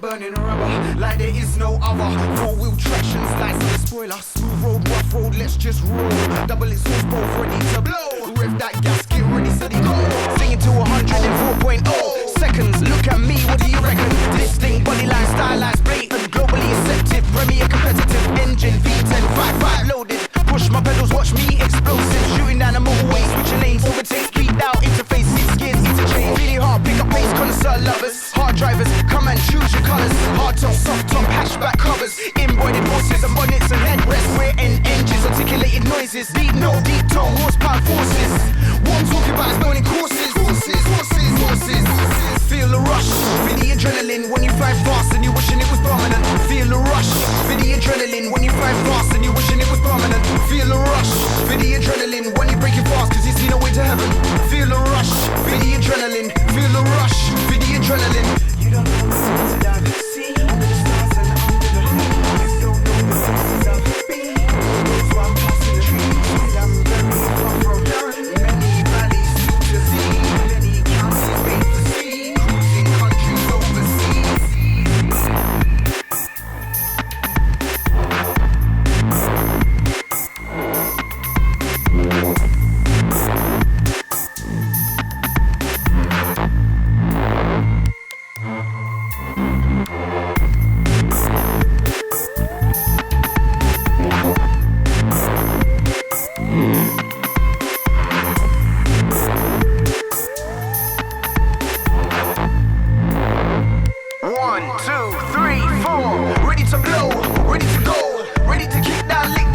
burning rubber like there is no other. Four-wheel tractions, lights on the spoiler. Smooth road, rough road, let's just roll. Double exhaust, both ready to blow. Rev that gas, get ready, steady go. Singing to 100 in 4.0 seconds. Look at me, what do you reckon? Distinct body line, stylized, blatant, globally accepted, premier competitive engine, V10, 5.5 loaded. Push my pedals, watch me explosive. Shooting down the motorway, switching lanes, overtake, speed out, interface, six gears, interchange. Really hard, pick up pace, connoisseur lovers. Hard drivers, come and choose your colours. Hard top, soft top, hatchback covers. Embroidered horses and bonnets and headrests. Rear end engines, articulated noises. Deep no, deep tone, horsepower forces. What I'm talking about is burning courses. Horses. Feel the rush, feel the adrenaline when you fly fast and you wishing it was permanent. Feel the rush, feel the adrenaline when you fly fast and you wishing it was permanent. Feel the rush, feel the adrenaline when you break it fast cause you see no way to heaven. Feel the rush, feel the adrenaline, feel the rush, feel the adrenaline. You don't know the things that I've seen, under the stars and under the moon. You don't know the places I've been, so I'm passing the trees. I'm very far from done, many valleys to see, many counties made to see, cruising countries overseas. One, two, three, four. Ready to blow, ready to go, ready to kick that lick